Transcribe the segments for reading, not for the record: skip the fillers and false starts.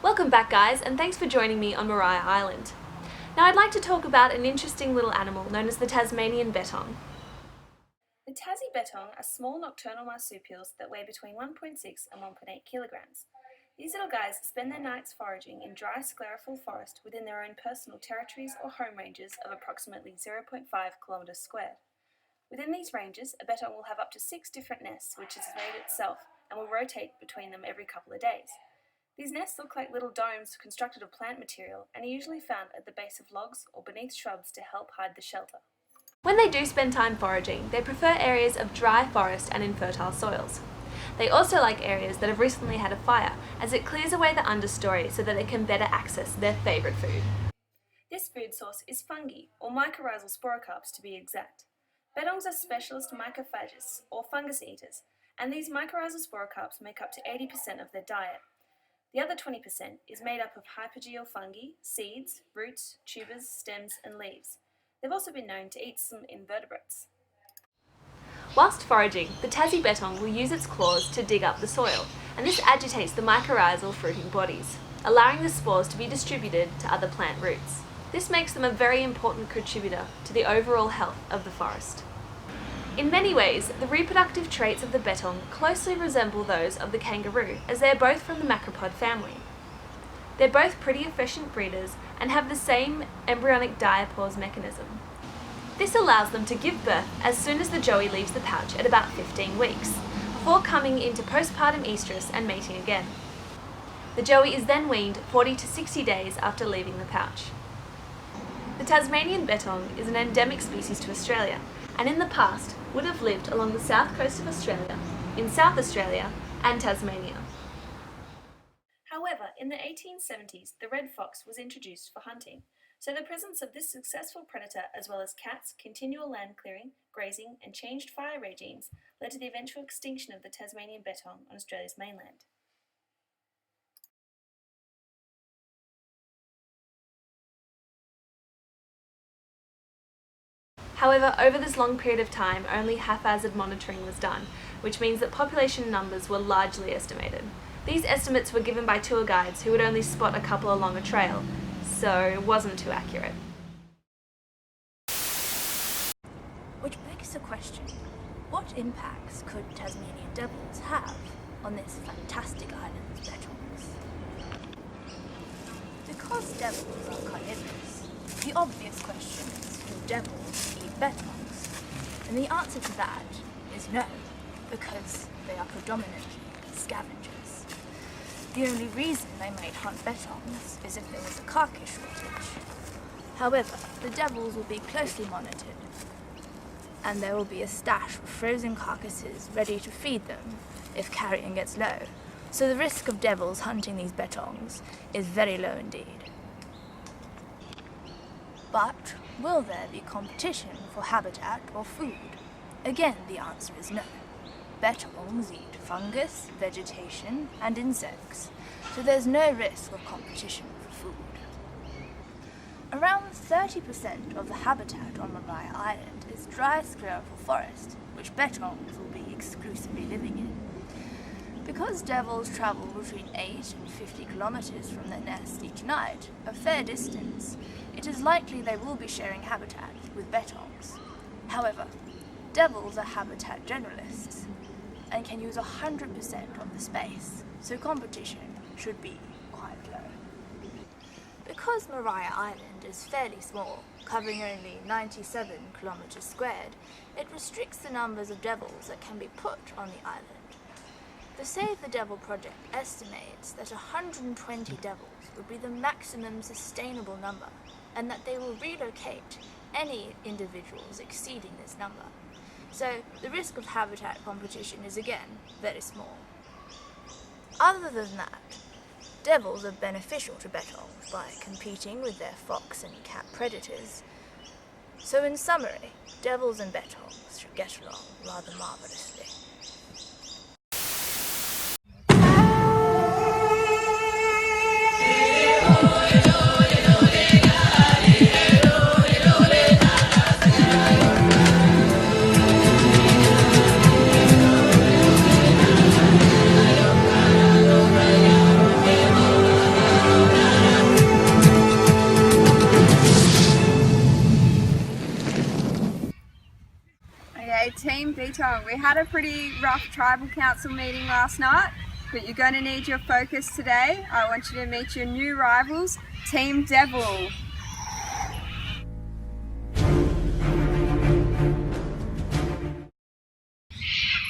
Welcome back guys, and thanks for joining me on Maria Island. Now I'd like to talk about an interesting little animal known as the Tasmanian Bettong. The Tassie Bettong are small nocturnal marsupials that weigh between 1.6 and 1.8 kilograms. These little guys spend their nights foraging in dry sclerophyll forest within their own personal territories or home ranges of approximately 0.5 kilometres squared. Within these ranges, a bettong will have up to 6 different nests which it has made itself and will rotate between them every couple of days. These nests look like little domes constructed of plant material and are usually found at the base of logs or beneath shrubs to help hide the shelter. When they do spend time foraging, they prefer areas of dry forest and infertile soils. They also like areas that have recently had a fire, as it clears away the understory so that they can better access their favourite food. This food source is fungi, or mycorrhizal sporocarps to be exact. Bettongs are specialist mycophagists, or fungus eaters, and these mycorrhizal sporocarps make up to 80% of their diet. The other 20% is made up of hypogeal fungi, seeds, roots, tubers, stems and leaves. They've also been known to eat some invertebrates. Whilst foraging, the Tassie Bettong will use its claws to dig up the soil, and this agitates the mycorrhizal fruiting bodies, allowing the spores to be distributed to other plant roots. This makes them a very important contributor to the overall health of the forest. In many ways, the reproductive traits of the bettong closely resemble those of the kangaroo, as they are both from the macropod family. They're both pretty efficient breeders and have the same embryonic diapause mechanism. This allows them to give birth as soon as the joey leaves the pouch at about 15 weeks, before coming into postpartum estrus and mating again. The joey is then weaned 40 to 60 days after leaving the pouch. The Tasmanian bettong is an endemic species to Australia, and in the past would have lived along the south coast of Australia, in South Australia and Tasmania. However, in the 1870s, the red fox was introduced for hunting, so the presence of this successful predator, as well as cats, continual land clearing, grazing and changed fire regimes, led to the eventual extinction of the Tasmanian bettong on Australia's mainland. However, over this long period of time, only haphazard monitoring was done, which means that population numbers were largely estimated. These estimates were given by tour guides who would only spot a couple along a trail, so it wasn't too accurate. Which begs the question, what impacts could Tasmanian devils have on this fantastic island's bettongs? Because devils are carnivorous, the obvious question is, do devils eat bettongs? And the answer to that is no, because they are predominantly scavengers. The only reason they might hunt bettongs is if there was a carcass shortage. However, the devils will be closely monitored, and there will be a stash of frozen carcasses ready to feed them if carrion gets low. So the risk of devils hunting these bettongs is very low indeed. But will there be competition for habitat or food? Again, the answer is no. Bettongs eat fungus, vegetation and insects, so there's no risk of competition for food. Around 30% of the habitat on Maria Island is dry sclerophyll forest, which bettongs will be exclusively living in. Because devils travel between 8 and 50 kilometres from their nest each night, a fair distance, it is likely they will be sharing habitat with bettongs. However, devils are habitat generalists and can use 100% of the space, so competition should be quite low. Because Maria Island is fairly small, covering only 97 kilometres squared, it restricts the numbers of devils that can be put on the island. The Save the Devil project estimates that 120 devils would be the maximum sustainable number, and that they will relocate any individuals exceeding this number. So the risk of habitat competition is again very small. Other than that, devils are beneficial to bettongs by competing with their fox and cat predators. So in summary, devils and bettongs should get along rather marvellously. Beat-tong. We had a pretty rough tribal council meeting last night, but you're going to need your focus today. I want you to meet your new rivals, Team Devil.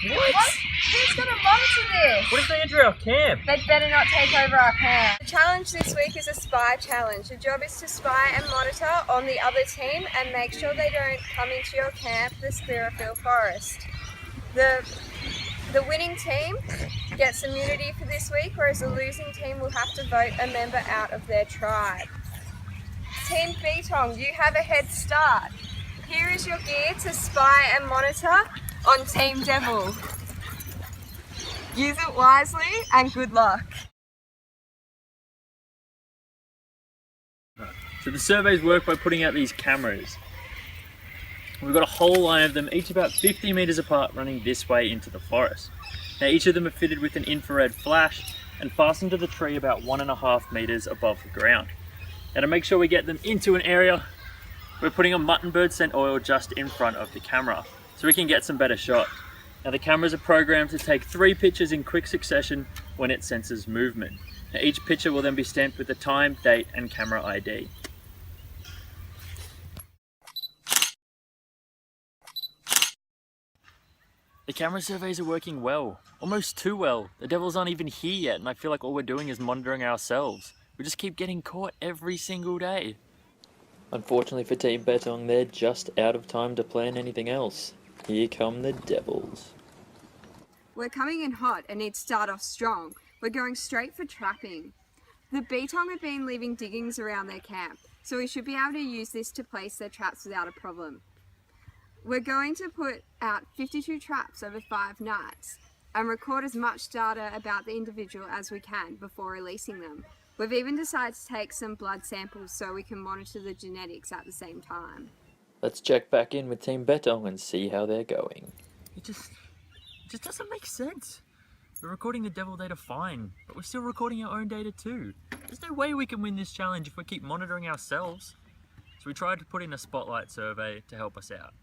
What? Who's going to monitor this? What if they enter our camp? They'd better not take over our camp. The challenge this week is a spy challenge. Your job is to spy and monitor on the other team and make sure they don't come into your camp, the Sclerophyll Forest. The winning team gets immunity for this week, whereas the losing team will have to vote a member out of their tribe. Team Beat-tong, you have a head start. Here is your gear to spy and monitor on Team Devil. Use it wisely and good luck. So the surveys work by putting out these cameras. We've got a whole line of them, each about 50 metres apart, running this way into the forest. Now each of them are fitted with an infrared flash and fastened to the tree about 1.5 metres above the ground. Now to make sure we get them into an area, we're putting a mutton bird scent oil just in front of the camera, so we can get some better shots. Now the cameras are programmed to take 3 pictures in quick succession when it senses movement. Now each picture will then be stamped with the time, date and camera ID. The camera surveys are working well, almost too well. The devils aren't even here yet and I feel like all we're doing is monitoring ourselves. We just keep getting caught every single day. Unfortunately for Team Beat-tong, they're just out of time to plan anything else. Here come the devils. We're coming in hot and need to start off strong. We're going straight for trapping. The Beat-tong have been leaving diggings around their camp, so we should be able to use this to place their traps without a problem. We're going to put out 52 traps over 5 nights and record as much data about the individual as we can before releasing them. We've even decided to take some blood samples so we can monitor the genetics at the same time. Let's check back in with Team Beat-tong and see how they're going. It just doesn't make sense. We're recording the devil data fine, but we're still recording our own data too. There's no way we can win this challenge if we keep monitoring ourselves. So we tried to put in a spotlight survey to help us out.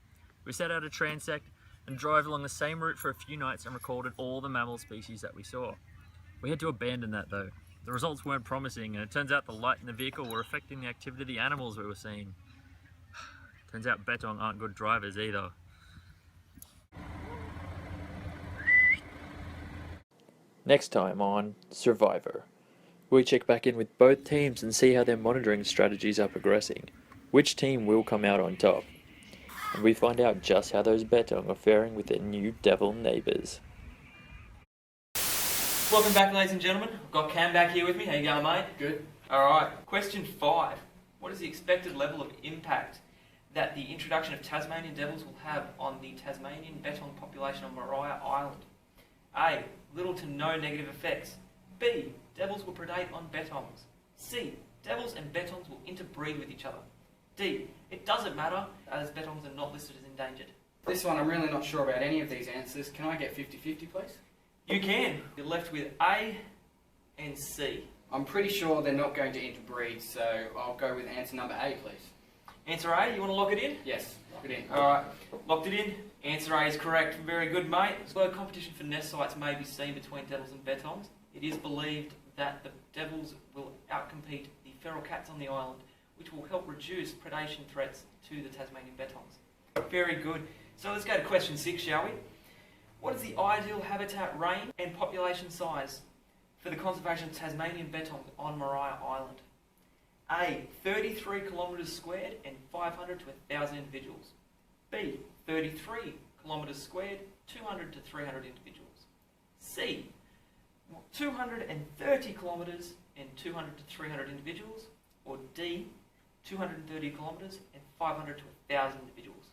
We set out a transect and drove along the same route for a few nights and recorded all the mammal species that we saw. We had to abandon that though. The results weren't promising and it turns out the light in the vehicle were affecting the activity of the animals we were seeing. Turns out Beat-tong aren't good drivers either. Next time on Survivor, we check back in with both teams and see how their monitoring strategies are progressing. Which team will come out on top? And we find out just how those Beat-tong are faring with their new devil neighbours. Welcome back, ladies and gentlemen. I've got Cam back here with me. How you going, mate? Good. Alright, question 5. What is the expected level of impact that the introduction of Tasmanian devils will have on the Tasmanian Beat-tong population on Maria Island? A. Little to no negative effects. B. Devils will predate on Beat-tongs. C. Devils and Beat-tongs will interbreed with each other. D. It doesn't matter as Beat-tongs are not listed as endangered. This one I'm really not sure about any of these answers. Can I get 50-50 please? You can. You're left with A and C. I'm pretty sure they're not going to interbreed, so I'll go with answer number A please. Answer A, you want to lock it in? Yes, lock it in. Alright, locked it in. Answer A is correct. Very good, mate. Although competition for nest sites may be seen between devils and Beat-tongs, it is believed that the devils will outcompete the feral cats on the island, which will help reduce predation threats to the Tasmanian Beat-tongs. Very good. So let's go to question 6, shall we? What is the ideal habitat range and population size for the conservation of Tasmanian Beat-tongs on Maria Island? A. 33 kilometres squared and 500 to 1,000 individuals. B. 33 kilometres squared, 200 to 300 individuals. C. 230 kilometres and 200 to 300 individuals. Or D. 230 kilometres and 500 to 1,000 individuals.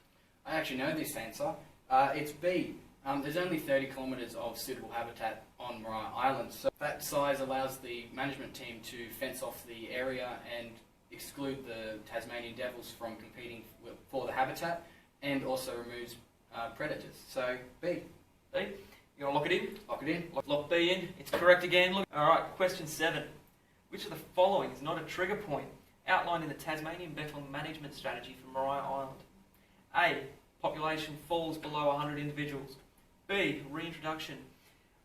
I actually know this answer. It's B. There's only 30 kilometres of suitable habitat on Maria Island, so that size allows the management team to fence off the area and exclude the Tasmanian devils from competing for the habitat, and also removes predators. So B. B. You want to lock it in? Lock it in. Lock B in. It's correct again. Look. Alright, question 7. Which of the following is not a trigger point outlined in the Tasmanian Beat-tong management strategy for Maria Island? A. Population falls below 100 individuals. B. Reintroduction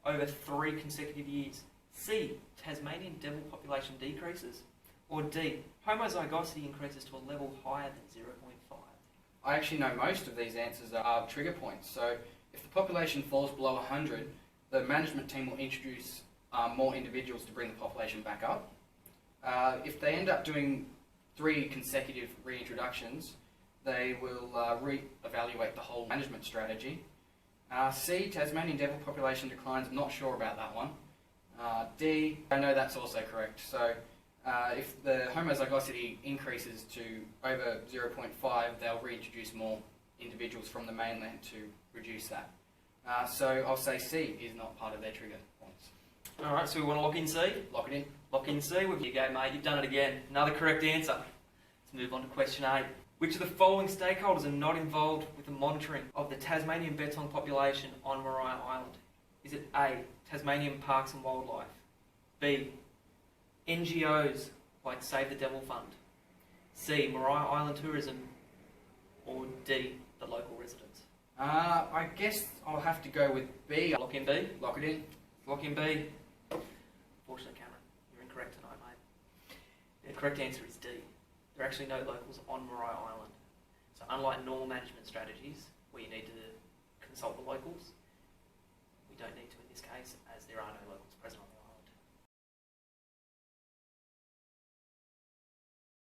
over 3 consecutive years. C. Tasmanian devil population decreases. Or D. Homozygosity increases to a level higher than 0.5. I actually know most of these answers are trigger points. So if the population falls below 100, the management team will introduce more individuals to bring the population back up. If they end up doing 3 consecutive reintroductions, they will re-evaluate the whole management strategy. C, Tasmanian devil population declines. I'm not sure about that one. D, I know that's also correct. So if the homozygosity increases to over 0.5, they'll reintroduce more individuals from the mainland to reduce that. So I'll say C is not part of their trigger points. Alright, so we want to lock in C? Lock it in. Lock in C. With you go, mate. You've done it again. Another correct answer. Let's move on to question 8. Which of the following stakeholders are not involved with the monitoring of the Tasmanian Bettong population on Maria Island? Is it A. Tasmanian Parks and Wildlife? B. NGOs like Save the Devil Fund? C. Maria Island Tourism? Or D. The local residents? I guess I'll have to go with B. Lock in B? Lock it in. Lock in B. Fortunately, Cameron, you're incorrect tonight, mate. The correct answer is D. There are actually no locals on Maria Island. So unlike normal management strategies, where you need to consult the locals, we don't need to in this case, as there are no locals present on